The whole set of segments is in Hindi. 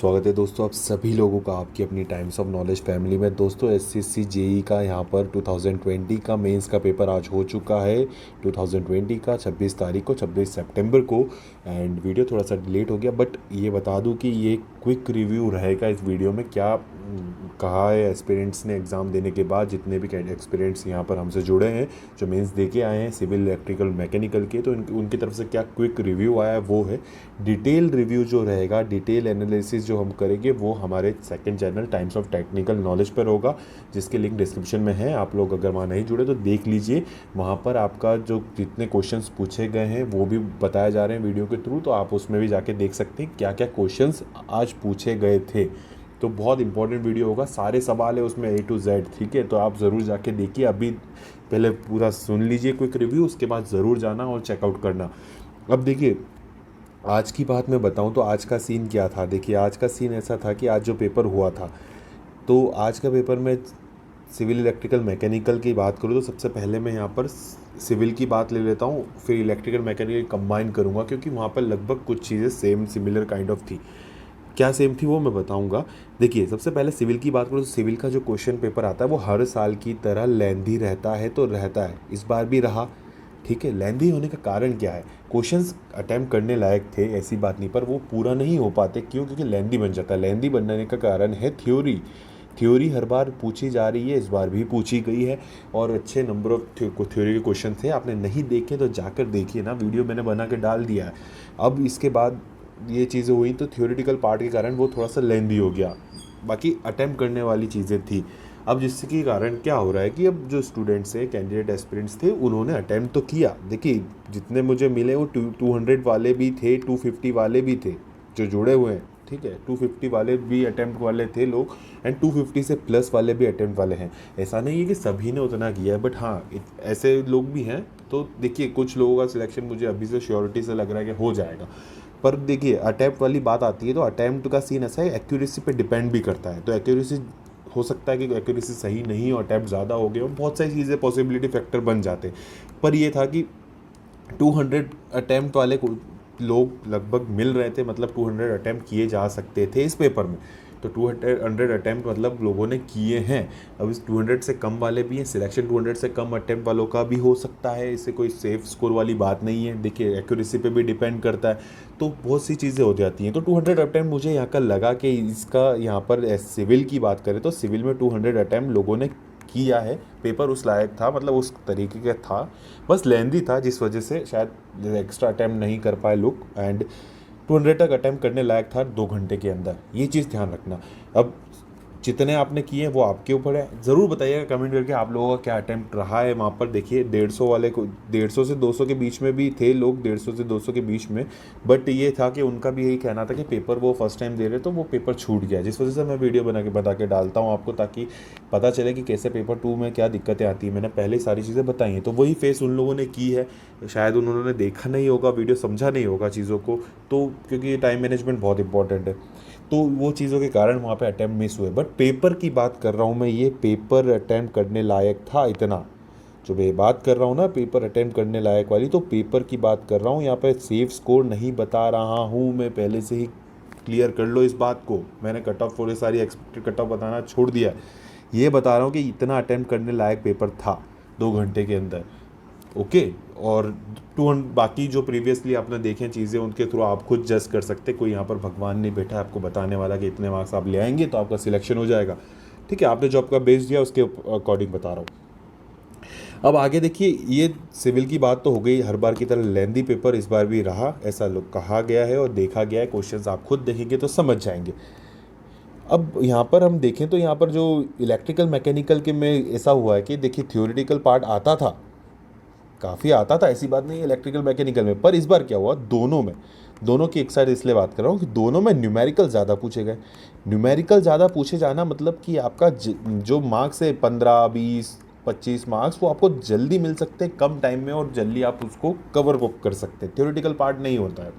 स्वागत है दोस्तों आप सभी लोगों का आपकी अपनी टाइम्स ऑफ नॉलेज फैमिली में। दोस्तों एसएससी जेई का यहाँ पर 2020 का मेंस का पेपर आज हो चुका है 2020 का 26 तारीख को 26 सितंबर को। एंड वीडियो थोड़ा सा डिलेट हो गया, बट ये बता दूं कि ये क्विक रिव्यू रहेगा इस वीडियो में। क्या कहा है एस्पिरेंट्स ने एग्ज़ाम देने के बाद, जितने भी एस्पिरेंट्स यहाँ पर हमसे जुड़े हैं जो मेंस दे के आए हैं सिविल इलेक्ट्रिकल मैकेनिकल के, तो उनकी तरफ से क्या क्विक रिव्यू आया है वो है। डिटेल रिव्यू जो रहेगा, डिटेल एनालिसिस जो हम करेंगे वो हमारे second channel times of technical knowledge पर होगा, जिसके लिंक डिस्क्रिप्शन में है। आप लोग अगर वहाँ नहीं जुड़े तो देख लीजिए, वहाँ पर आपका जो जितने क्वेश्चंस पूछे गए हैं वो भी बताए जा रहे हैं वीडियो के थ्रू, तो आप उसमें भी जाके देख सकते हैं क्या क्या क्वेश्चंस आज पूछे गए थे। तो बहुत इंपॉर्टेंट वीडियो होगा, सारे सवाल है उसमें A to Z, ठीक है। तो आप ज़रूर जाके देखिए, अभी पहले पूरा सुन लीजिए क्विक रिव्यू, उसके बाद ज़रूर जाना और चेकआउट करना। अब देखिए आज की बात मैं बताऊं तो आज का सीन क्या था। देखिए आज का सीन ऐसा था कि आज जो पेपर हुआ था, तो आज का पेपर में सिविल इलेक्ट्रिकल मैकेनिकल की बात करूँ तो सबसे पहले मैं यहाँ पर सिविल की बात ले लेता हूँ, फिर इलेक्ट्रिकल मैकेनिकल कंबाइन करूँगा, क्योंकि वहाँ पर लगभग कुछ चीज़ें सेम सिमिलर काइंड ऑफ थी। क्या सेम थी वो मैं बताऊंगा। देखिए सबसे पहले सिविल की बात करूँ तो सिविल का जो क्वेश्चन पेपर आता है वो हर साल की तरह लेंथी रहता है, तो रहता है, इस बार भी रहा, ठीक है। लेंथी होने का कारण क्या है, क्वेश्चंस अटैम्प्ट करने लायक थे ऐसी बात नहीं, पर वो पूरा नहीं हो पाते, क्यों? क्योंकि लेंथी बन जाता है। लेंथी बनने का कारण है थ्योरी हर बार पूछी जा रही है, इस बार भी पूछी गई है, और अच्छे नंबर ऑफ थ्योरी के क्वेश्चन थे। आपने नहीं देखे तो जाकर देखिए ना, वीडियो मैंने बना के डाल दिया है। अब इसके बाद ये चीज़ें हुई तो थ्योरेटिकल पार्ट के कारण वो थोड़ा सा लेंदी हो गया, बाकी अटैम्प्ट करने वाली चीज़ें थी। अब जिसके कारण क्या हो रहा है कि अब जो स्टूडेंट्स हैं, कैंडिडेट एस्पिरेंट्स थे, उन्होंने अटैम्प्ट तो किया। देखिए जितने मुझे मिले वो 200 वाले भी थे, 250 वाले भी थे जो जुड़े हुए हैं, ठीक है। 250 वाले भी अटैम्प्ट वाले थे लोग, एंड 250 से प्लस वाले भी अटैम्प्ट वाले हैं। ऐसा नहीं है कि सभी ने उतना किया है, बट हाँ ऐसे लोग भी हैं। तो देखिए कुछ लोगों का सिलेक्शन मुझे अभी से श्योरिटी से लग रहा है कि हो जाएगा। पर देखिए अटैम्प्ट वाली बात आती है तो अटैम्प्ट का सीन ऐसा है, एक्यूरेसी पे डिपेंड भी करता है। तो एक्यूरेसी हो सकता है कि एक्यूरेसी सही नहीं हो, अटैम्प्ट ज़्यादा हो गए और बहुत सारी चीज़ें पॉसिबिलिटी फैक्टर बन जाते हैं। पर ये था कि 200 अटैम्प्ट वाले लोग लगभग मिल रहे थे, मतलब 200 अटैम्प्ट किए जा सकते थे इस पेपर में। तो 200 अटैम्प्ट मतलब लोगों ने किए हैं। अब इस 200 से कम वाले भी हैं, सिलेक्शन 200 से कम अटैम्प्ट वालों का भी हो सकता है, इससे कोई सेफ स्कोर वाली बात नहीं है। देखिए एक्यूरेसी पे भी डिपेंड करता है, तो बहुत सी चीज़ें हो जाती हैं। तो 200 अटैम्प्ट मुझे यहाँ का लगा कि इसका, यहाँ पर सिविल की बात करें तो सिविल में 200 अटैम्प्ट लोगों ने किया है। पेपर उस लायक था, मतलब उस तरीके का था, बस लेंदी था जिस वजह से शायद एक्स्ट्रा अटैम्प्ट नहीं कर पाए लोग। एंड 200 तक अटैम्प्ट करने लायक था 2 घंटे के अंदर, ये चीज़ ध्यान रखना। अब जितने आपने किए वो आपके ऊपर है। ज़रूर बताइएगा कमेंट करके आप लोगों का क्या अटैम्प्ट रहा है वहाँ पर। देखिए 150 वाले को 150 से 200 के बीच में भी थे लोग, 150 से 200 के बीच में, बट ये था कि उनका भी यही कहना था कि पेपर वो फर्स्ट टाइम दे रहे तो वो पेपर छूट गया, जिस वजह से मैं वीडियो बता के डालता हूँ आपको, ताकि पता चले कि कैसे पेपर 2 में क्या दिक्कतें आती हैं। मैंने पहले सारी चीज़ें बताई हैं, तो वही फेस उन लोगों ने की है। शायद उन्होंने देखा नहीं होगा वीडियो, समझा नहीं होगा चीज़ों को, तो क्योंकि टाइम मैनेजमेंट बहुत इंपॉर्टेंट है, तो वो चीज़ों के कारण वहाँ पे अटैम्प्ट मिस हुए। बट पेपर की बात कर रहा हूँ मैं, ये पेपर अटैम्प्ट करने लायक था इतना। जो मैं बात कर रहा हूँ ना पेपर अटैम्प्ट करने लायक वाली, तो पेपर की बात कर रहा हूँ। यहाँ पे सेफ स्कोर नहीं बता रहा हूँ मैं, पहले से ही क्लियर कर लो इस बात को। मैंने कट ऑफ थोड़ी सारी एक्सपेक्टेड कट ऑफ बताना छोड़ दिया है, ये बता रहा हूँ कि इतना अटैम्प्ट करने लायक पेपर था 2 घंटे के अंदर, ओके। और 200 बाकी जो प्रीवियसली आपने देखे चीज़ें, उनके थ्रू आप खुद जज कर सकते। कोई यहाँ पर भगवान नहीं बैठा है आपको बताने वाला कि इतने मार्क्स आप ले आएंगे तो आपका सिलेक्शन हो जाएगा, ठीक है। आपने जो आपका बेस दिया उसके अकॉर्डिंग बता रहा हूँ। अब आगे देखिए, ये सिविल की बात तो हो गई, हर बार की तरह लेंदी पेपर इस बार भी रहा, ऐसा लोग कहा गया है और देखा गया है। क्वेश्चंस आप खुद देखेंगे तो समझ जाएंगे। अब यहाँ पर हम देखें तो यहाँ पर जो इलेक्ट्रिकल मैकेनिकल के में ऐसा हुआ है कि देखिए थ्योरेटिकल पार्ट आता था, काफ़ी आता था, ऐसी बात नहीं है इलेक्ट्रिकल मैकेनिकल में, पर इस बार क्या हुआ, दोनों की एक साइड इसलिए बात कर रहा हूँ कि दोनों में न्यूमेरिकल ज़्यादा पूछे गए। न्यूमेरिकल ज़्यादा पूछे जाना मतलब कि आपका जो मार्क्स है 15 20 25 मार्क्स, वो आपको जल्दी मिल सकते हैं कम टाइम में, और जल्दी आप उसको कवर को कर सकते हैं। थ्योरेटिकल पार्ट नहीं होता है,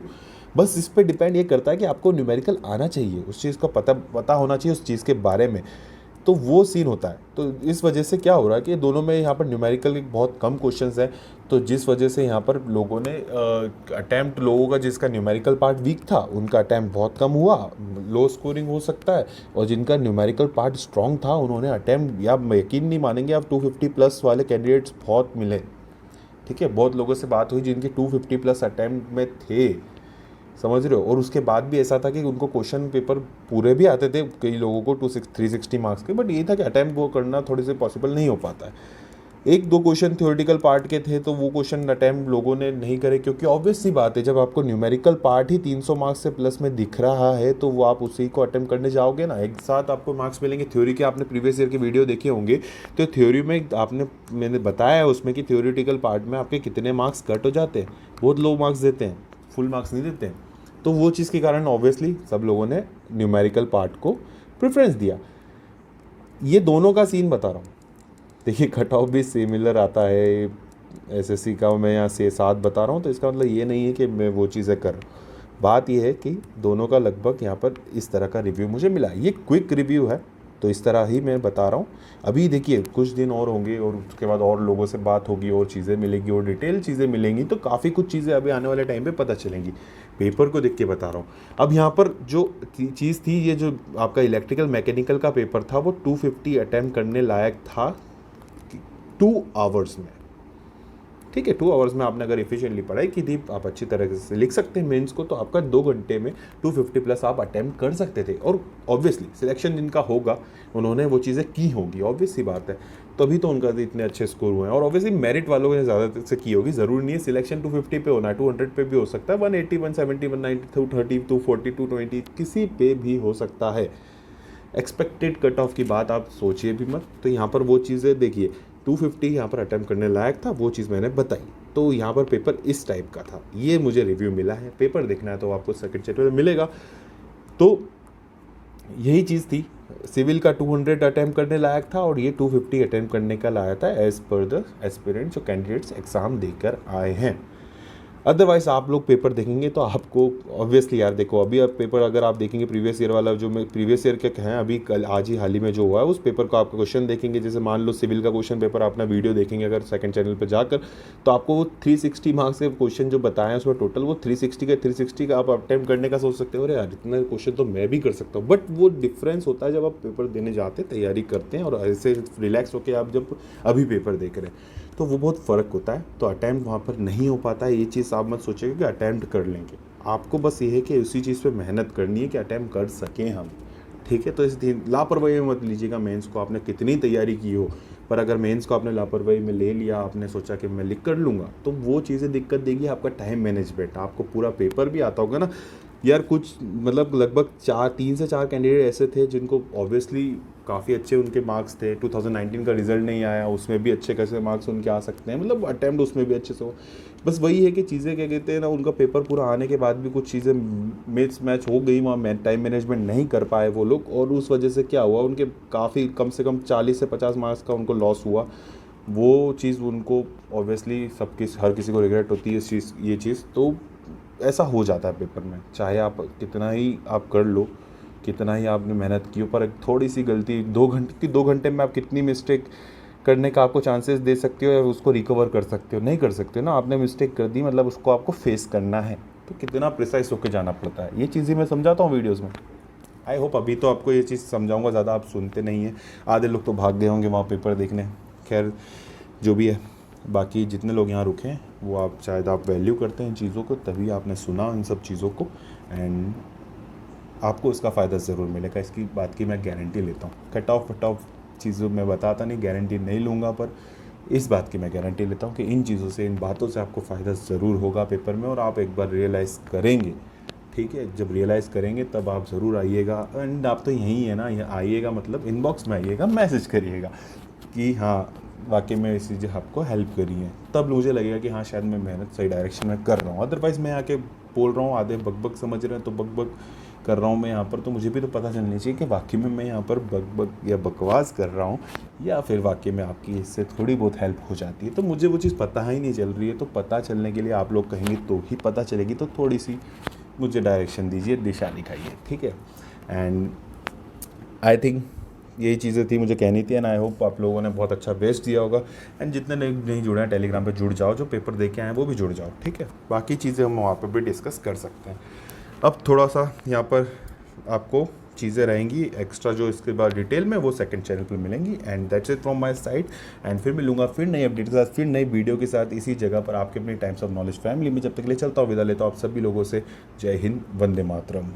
बस इस पर डिपेंड ये करता है कि आपको न्यूमेरिकल आना चाहिए, उस चीज़ का पता होना चाहिए उस चीज़ के बारे में। तो वो सीन होता है। तो इस वजह से क्या हो रहा है कि दोनों में यहाँ पर न्यूमेरिकल बहुत कम क्वेश्चंस हैं, तो जिस वजह से यहाँ पर लोगों ने अटैम्प्ट, लोगों का जिसका न्यूमेरिकल पार्ट वीक था उनका अटैम्प्ट बहुत कम हुआ, लो स्कोरिंग हो सकता है, और जिनका न्यूमेरिकल पार्ट स्ट्रॉन्ग था उन्होंने अटैम्प्ट, या यकीन नहीं मानेंगे आप, 250 प्लस वाले कैंडिडेट्स बहुत मिले। ठीक है, बहुत लोगों से बात हुई जिनके 250 प्लस अटैम्प्ट में थे, समझ रहे हो, और उसके बाद भी ऐसा था कि उनको क्वेश्चन पेपर पूरे भी आते थे कई लोगों को 360 मार्क्स के, बट ये था कि अटैम्प्ट वो करना थोड़ी सी पॉसिबल नहीं हो पाता है। एक दो क्वेश्चन थ्योरेटिकल पार्ट के थे तो वो क्वेश्चन अटैम्प्ट लोगों ने नहीं करे, क्योंकि ऑब्वियस सी बात है जब आपको न्यूमेरिकल पार्ट ही 300 मार्क्स से प्लस में दिख रहा है तो वो आप उसी को अटैम्प्ट करने जाओगे ना, एक साथ आपको मार्क्स मिलेंगे। थ्योरी के आपने प्रीवियस ईयर के वीडियो देखे होंगे, तो थ्योरी में मैंने बताया है उसमें कि थ्योरेटिकल पार्ट में आपके कितने मार्क्स कट हो जाते हैं, बहुत लो मार्क्स देते हैं, फुल मार्क्स नहीं देते हैं। तो वो चीज़ के कारण ऑब्वियसली सब लोगों ने न्यूमेरिकल पार्ट को प्रेफरेंस दिया। ये दोनों का सीन बता रहा हूँ। देखिए कट ऑफ भी सिमिलर आता है, एसएससी का मैं यहाँ से 7 बता रहा हूँ, तो इसका मतलब ये नहीं है कि मैं वो चीज़ें कर रहा हूँ। बात ये है कि दोनों का लगभग यहाँ पर इस तरह का रिव्यू मुझे मिला। ये क्विक रिव्यू है तो इस तरह ही मैं बता रहा हूँ। अभी देखिए कुछ दिन और होंगे और उसके बाद और लोगों से बात होगी और चीज़ें मिलेंगी और डिटेल चीज़ें मिलेंगी, तो काफ़ी कुछ चीज़ें अभी आने वाले टाइम पे पता चलेंगी। पेपर को देख के बता रहा हूँ। अब यहाँ पर जो चीज़ थी, ये जो आपका इलेक्ट्रिकल मैकेनिकल का पेपर था वो 250 अटैम्प्ट करने लायक था 2 आवर्स में। ठीक है, 2 आवर्स में आपने अगर एफिशिएंटली पढ़ाई की थी, आप अच्छी तरह से लिख सकते हैं मेंस को, तो आपका 2 घंटे में 250 प्लस आप अटैम्प्ट कर सकते थे। और ऑब्वियसली सिलेक्शन जिनका होगा उन्होंने वो चीज़ें की होंगी, ऑब्वियस सी बात है, तभी तो उनका इतने अच्छे स्कोर हुए हैं। और ऑब्वियसली मेरिट वालों ने ज़्यादा से की होगी, ज़रूरी नहीं है सिलेक्शन 250 पे होना है, 200 पे भी हो सकता है, 180, 170, 190, 230, 240, 220 किसी पे भी हो सकता है। एक्सपेक्टेड कट ऑफ की बात आप सोचिए भी मत। तो यहाँ पर वो चीज़ें देखिए 250 यहाँ पर अटैम्प्ट करने लायक था, वो चीज़ मैंने बताई। तो यहाँ पर पेपर इस टाइप का था, ये मुझे रिव्यू मिला है। पेपर देखना है तो आपको सेकंड चैप्टर में मिलेगा। तो यही चीज़ थी, सिविल का 200 अटैम्प्ट करने लायक था और ये 250 अटैम्प्ट करने का लाया था एज़ पर द एस्पिरेंट्स जो कैंडिडेट्स एग्ज़ाम देकर आए हैं। अदरवाइज़ आप लोग पेपर देखेंगे तो आपको ऑब्वियसली यार देखो, अभी अब पेपर अगर आप देखेंगे प्रीवियस ईयर वाला, जो मैं प्रीवियस ईयर के हैं अभी कल आज ही हाल ही में जो हुआ है, उस पेपर को आपका क्वेश्चन देखेंगे, जैसे मान लो सिविल का क्वेश्चन पेपर अपना वीडियो देखेंगे अगर सेकंड चैनल पर जाकर, तो आपको वो 360 मार्क्स के क्वेश्चन जो बताए हैं उसमें टोटल वो 360 का आप अटैम्प्ट करने का सोच सकते हो, अरे यार इतना क्वेश्चन तो मैं भी कर सकता हूँ। बट वो डिफरेंस होता है जब आप पेपर देने जाते हैं, तैयारी करते हैं और ऐसे रिलैक्स होकर आप जब अभी पेपर देख रहे हैं, तो वो बहुत फ़र्क होता है। तो अटैम्प्ट वहाँ पर नहीं हो पाता है, ये चीज़ आप मत सोचिएगा कि अटैम्प्ट कर लेंगे। आपको बस ये है कि उसी चीज़ पे मेहनत करनी है कि अटैम्प्ट कर सकें हम। ठीक है, तो इस लापरवाही में मत लीजिएगा मेंस को, आपने कितनी तैयारी की हो, पर अगर मेंस को आपने लापरवाही में ले लिया, आपने सोचा कि मैं लिख कर लूँगा, तो वो चीज़ें दिक्कत देगी आपका टाइम मैनेजमेंट। आपको पूरा पेपर भी आता होगा ना यार, कुछ मतलब लगभग 3 से 4 कैंडिडेट ऐसे थे जिनको ऑब्वियसली काफ़ी अच्छे उनके मार्क्स थे। 2019 का रिजल्ट नहीं आया, उसमें भी अच्छे कैसे मार्क्स उनके आ सकते हैं, मतलब अटैम्प्ट उसमें भी अच्छे से हो। बस वही है कि चीज़ें क्या कहते हैं ना, उनका पेपर पूरा आने के बाद भी कुछ चीज़ें मिस मैच हो गई, वहाँ टाइम मैनेजमेंट नहीं कर पाए वो लोग, और उस वजह से क्या हुआ, उनके काफ़ी कम से कम 40 से 50 मार्क्स का उनको लॉस हुआ। वो चीज़ उनको ऑब्वियसली हर किसी को रिग्रेट होती है ये चीज़। तो ऐसा हो जाता है पेपर में, चाहे आप कितना ही आप कर लो, कितना ही आपने मेहनत की हो, पर थोड़ी सी गलती 2 घंटे में आप कितनी मिस्टेक करने का आपको चांसेस दे सकते हो या उसको रिकवर कर सकते हो, नहीं कर सकते ना। आपने मिस्टेक कर दी मतलब उसको आपको फेस करना है, तो कितना प्रिसाइज होकर जाना पड़ता है, ये चीज़ें मैं समझाता हूँ वीडियोज़ में। आई होप अभी तो आपको ये चीज़ समझाऊंगा, ज़्यादा आप सुनते नहीं हैं, आधे लोग तो भाग गए होंगे वहाँ पेपर देखने। खैर जो भी है, बाकी जितने लोग यहाँ रुके हैं वो आप शायद आप वैल्यू करते हैं इन चीज़ों को, तभी आपने सुना इन सब चीज़ों को, एंड आपको इसका फ़ायदा ज़रूर मिलेगा, इसकी बात की मैं गारंटी लेता हूँ। कट ऑफ चीज़ों में बताता नहीं, गारंटी नहीं लूँगा, पर इस बात की मैं गारंटी लेता हूँ कि इन चीज़ों से, इन बातों से आपको फ़ायदा ज़रूर होगा पेपर में, और आप एक बार रियलाइज़ करेंगे। ठीक है, जब रियलाइज़ करेंगे तब आप ज़रूर आइएगा, एंड आप तो यहीं है ना, आइएगा मतलब इनबॉक्स में आइएगा, मैसेज करिएगा कि हाँ वाकई में इस चीज़ें आपको हेल्प करी हैं, तब मुझे लगेगा कि हाँ शायद मैं मेहनत सही डायरेक्शन में कर रहा हूँ। अदरवाइज़ मैं आके बोल रहा हूँ, आधे बकबक समझ रहे हैं तो बकबक कर रहा हूँ मैं यहाँ पर, तो मुझे भी तो पता चलनी चाहिए कि वाकई में मैं यहाँ पर बकबक या बकवास कर रहा हूँ, या फिर वाकई में आपकी इससे थोड़ी बहुत हेल्प हो जाती है। तो मुझे वो चीज़ पता ही नहीं चल रही है, तो पता चलने के लिए आप लोग कहेंगे तो ही पता चलेगी, तो थोड़ी सी मुझे डायरेक्शन दीजिए, दिशा दिखाइए। ठीक है, एंड आई थिंक यही चीज़ें थी मुझे कहनी थी, एंड आई होप आप लोगों ने बहुत अच्छा बेस्ट दिया होगा। एंड जितने नहीं जुड़े हैं टेलीग्राम पे जुड़ जाओ, जो पेपर दे के आए हैं वो भी जुड़ जाओ, ठीक है। बाकी चीज़ें हम वहाँ पर भी डिस्कस कर सकते हैं। अब थोड़ा सा यहाँ पर आपको चीज़ें रहेंगी एक्स्ट्रा जो इसके बाद डिटेल में, वो सेकंड चैनल पर मिलेंगी। And that's it from my side. And फिर मिलूंगा फिर नई अपडेट के साथ, फिर नई वीडियो के साथ, इसी जगह पर आपके अपनी टाइम्स ऑफ नॉलेज फैमिली में। जब तक के लिए चलता हूँ विदा लेता हूँ आप सभी लोगों से। जय हिंद, वंदे मातरम।